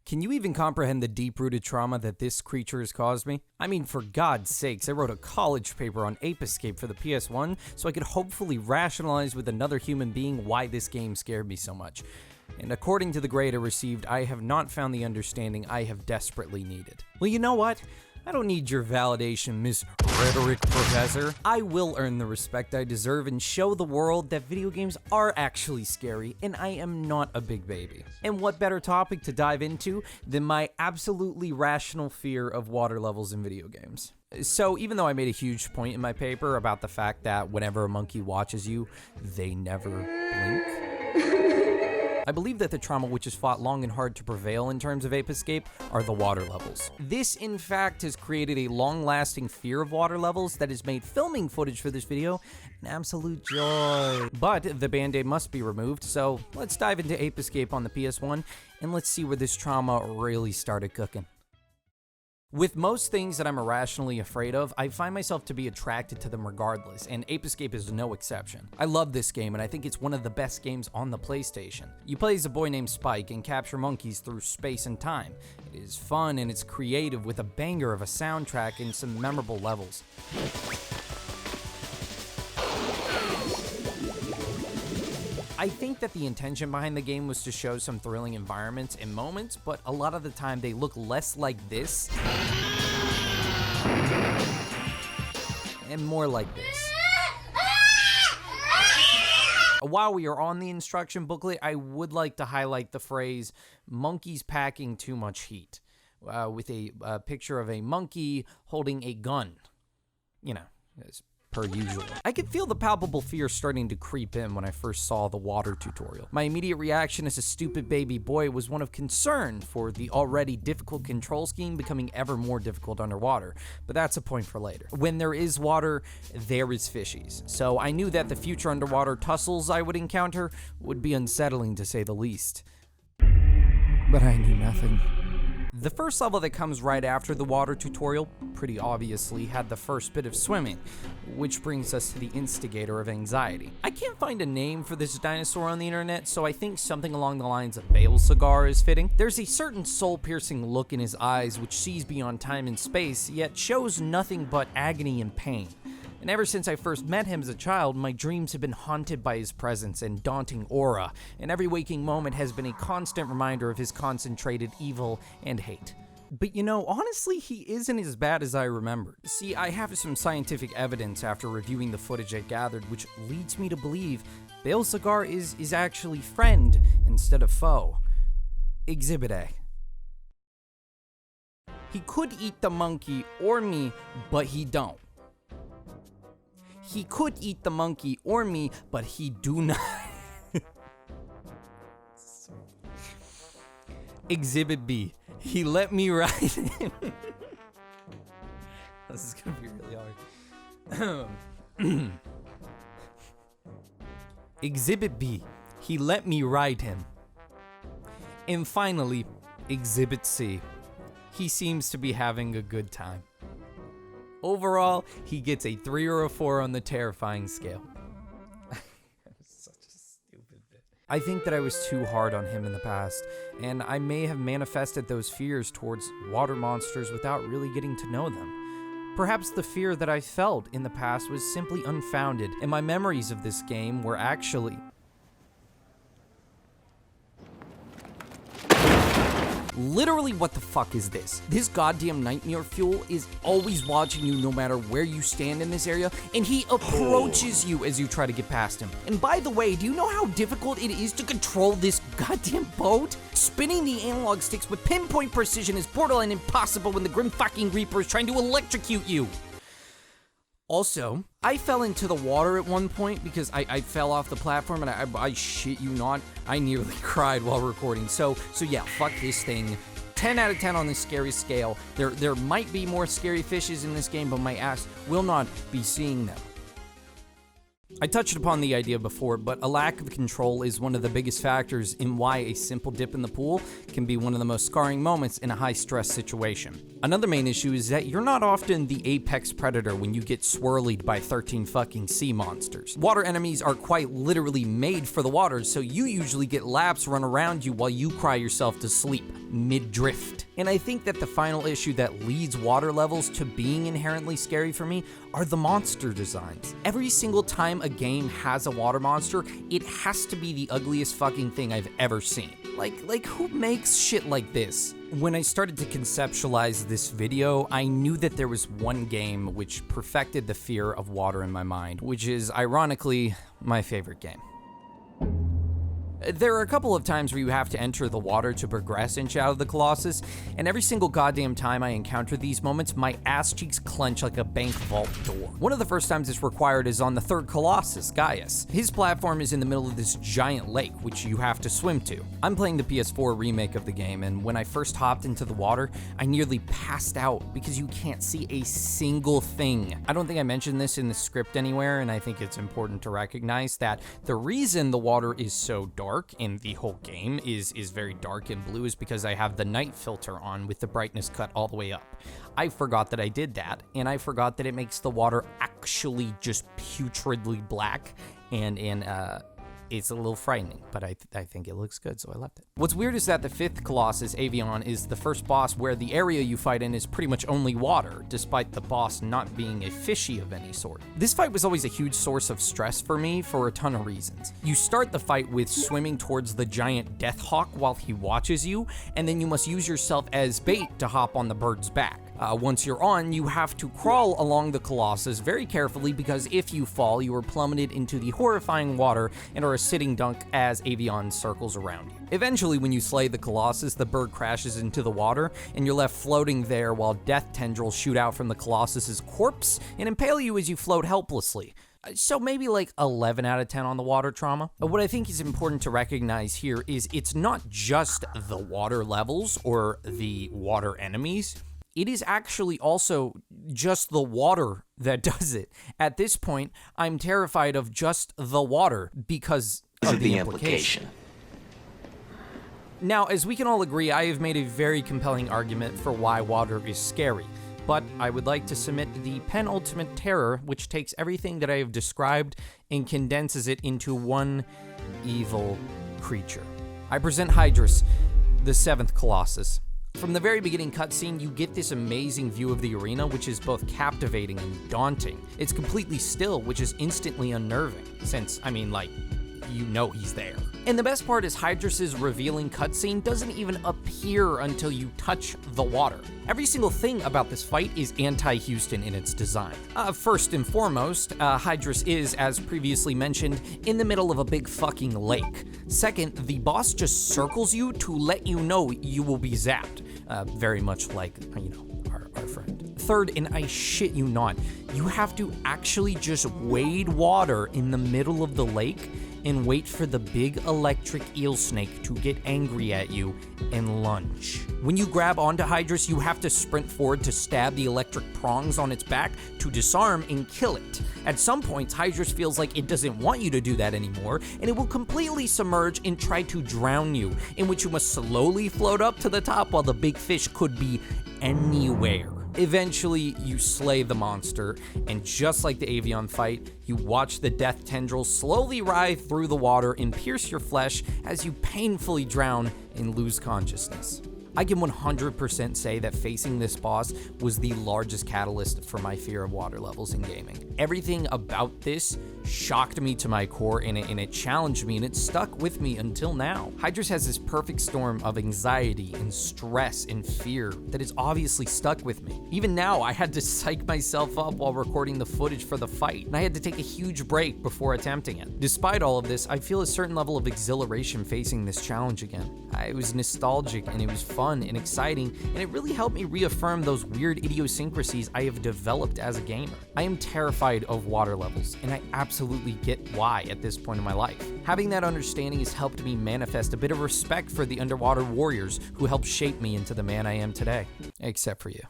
Can you even comprehend the deep-rooted trauma that this creature has caused me? I mean, for God's sakes, I wrote a college paper on Ape Escape for the PS1 so I could hopefully rationalize with another human being why this game scared me so much. And according to the grade I received, I have not found the understanding I have desperately needed. Well, you know what? I don't need your validation, Miss Rhetoric Professor. I will earn the respect I deserve and show the world that video games are actually scary, and I am not a big baby. And what better topic to dive into than my absolutely rational fear of water levels in video games? So even though I made a huge point in my paper about the fact that whenever a monkey watches you, they never blink, I believe that the trauma which has fought long and hard to prevail in terms of Ape Escape are the water levels. This, in fact, has created a long-lasting fear of water levels that has made filming footage for this video an absolute joy. But the Band-Aid must be removed, so let's dive into Ape Escape on the PS1, and let's see where this trauma really started cooking. With most things that I'm irrationally afraid of, I find myself to be attracted to them regardless, and Ape Escape is no exception. I love this game, and I think it's one of the best games on the PlayStation. You play as a boy named Spike and capture monkeys through space and time. It is fun and it's creative with a banger of a soundtrack and some memorable levels. I think that the intention behind the game was to show some thrilling environments and moments, but a lot of the time they look less like this and more like this. While we are on the instruction booklet, I would like to highlight the phrase, monkeys packing too much heat, with a picture of a monkey holding a gun, you know, as per usual. I could feel the palpable fear starting to creep in when I first saw the water tutorial. My immediate reaction as a stupid baby boy was one of concern for the already difficult control scheme becoming ever more difficult underwater, but that's a point for later. When there is water, there is fishies, so I knew that the future underwater tussles I would encounter would be unsettling to say the least. But I knew nothing. The first level that comes right after the water tutorial, pretty obviously, had the first bit of swimming, which brings us to the instigator of anxiety. I can't find a name for this dinosaur on the internet, so I think something along the lines of Bale Cigar is fitting. There's a certain soul-piercing look in his eyes which sees beyond time and space, yet shows nothing but agony and pain. And ever since I first met him as a child, my dreams have been haunted by his presence and daunting aura, and every waking moment has been a constant reminder of his concentrated evil and hate. But you know, honestly, he isn't as bad as I remembered. See, I have some scientific evidence after reviewing the footage I gathered, which leads me to believe Bale Cigar is actually friend instead of foe. Exhibit A. He could eat the monkey or me, but he don't. He could eat the monkey or me, but he do not. Exhibit B. He let me ride him. This is gonna be really hard. Exhibit B. He let me ride him. And finally, Exhibit C. He seems to be having a good time. Overall, he gets a 3 or a 4 on the terrifying scale. Such a stupid bit. I think that I was too hard on him in the past, and I may have manifested those fears towards water monsters without really getting to know them. Perhaps the fear that I felt in the past was simply unfounded, and my memories of this game were actually... Literally, what the fuck is this? This goddamn nightmare fuel is always watching you no matter where you stand in this area, and he approaches you as you try to get past him. And by the way, do you know how difficult it is to control this goddamn boat? Spinning the analog sticks with pinpoint precision is borderline impossible when the grim fucking Reaper is trying to electrocute you. Also, I fell into the water at one point because I fell off the platform, and I shit you not, I nearly cried while recording. So yeah, fuck this thing. 10 out of 10 on the scary scale. There might be more scary fishes in this game, but my ass will not be seeing them. I touched upon the idea before, but a lack of control is one of the biggest factors in why a simple dip in the pool can be one of the most scarring moments in a high-stress situation. Another main issue is that you're not often the apex predator when you get swirled by 13 fucking sea monsters. Water enemies are quite literally made for the water, so you usually get laps run around you while you cry yourself to sleep, mid-drift. And I think that the final issue that leads water levels to being inherently scary for me are the monster designs. Every single time a game has a water monster, it has to be the ugliest fucking thing I've ever seen. Like who makes shit like this? When I started to conceptualize this video, I knew that there was one game which perfected the fear of water in my mind, which is ironically my favorite game. There are a couple of times where you have to enter the water to progress in Shadow of the Colossus, and every single goddamn time I encounter these moments, my ass cheeks clench like a bank vault door. One of the first times it's required is on the third Colossus, Gaius. His platform is in the middle of this giant lake, which you have to swim to. I'm playing the PS4 remake of the game, and when I first hopped into the water, I nearly passed out because you can't see a single thing. I don't think I mentioned this in the script anywhere, and I think it's important to recognize that the reason the water is so dark and the whole game is very dark and blue is because I have the night filter on with the brightness cut all the way up. I forgot that I did that, and I forgot that it makes the water actually just putridly black, and it's a little frightening, but I think it looks good, so I left it. What's weird is that the fifth Colossus, Avion, is the first boss where the area you fight in is pretty much only water, despite the boss not being a fishy of any sort. This fight was always a huge source of stress for me for a ton of reasons. You start the fight with swimming towards the giant Death Hawk while he watches you, and then you must use yourself as bait to hop on the bird's back. Once you're on, you have to crawl along the Colossus very carefully because if you fall, you are plummeted into the horrifying water and are a sitting dunk as Avion circles around you. Eventually, when you slay the Colossus, the bird crashes into the water and you're left floating there while death tendrils shoot out from the Colossus's corpse and impale you as you float helplessly. So maybe like 11 out of 10 on the water trauma. What I think is important to recognize here is it's not just the water levels or the water enemies. It is actually also just the water that does it. At this point, I'm terrified of just the water because of the implication. Now, as we can all agree, I have made a very compelling argument for why water is scary, but I would like to submit the penultimate terror, which takes everything that I have described and condenses it into one evil creature. I present Hydrus, the seventh Colossus. From the very beginning cutscene, you get this amazing view of the arena, which is both captivating and daunting. It's completely still, which is instantly unnerving, since, you know he's there. And the best part is Hydrus' revealing cutscene doesn't even appear until you touch the water. Every single thing about this fight is anti-Houston in its design. First and foremost, Hydrus is, as previously mentioned, in the middle of a big fucking lake. Second, the boss just circles you to let you know you will be zapped. Very much like, our friend. Third, and I shit you not, you have to actually just wade water in the middle of the lake and wait for the big electric eel snake to get angry at you and lunge. When you grab onto Hydrus, you have to sprint forward to stab the electric prongs on its back to disarm and kill it. At some points, Hydrus feels like it doesn't want you to do that anymore, and it will completely submerge and try to drown you, in which you must slowly float up to the top while the big fish could be anywhere. Eventually, you slay the monster, and just like the Avion fight, you watch the death tendrils slowly writhe through the water and pierce your flesh as you painfully drown and lose consciousness. I can 100% say that facing this boss was the largest catalyst for my fear of water levels in gaming. Everything about this shocked me to my core, and it challenged me, and it stuck with me until now. Hydrus has this perfect storm of anxiety and stress and fear that is obviously stuck with me. Even now, I had to psych myself up while recording the footage for the fight, and I had to take a huge break before attempting it. Despite all of this, I feel a certain level of exhilaration facing this challenge again. It was nostalgic, and it was fun and exciting, and it really helped me reaffirm those weird idiosyncrasies I have developed as a gamer. I am terrified of water levels, and I absolutely get why at this point in my life. Having that understanding has helped me manifest a bit of respect for the underwater warriors who helped shape me into the man I am today. Except for you.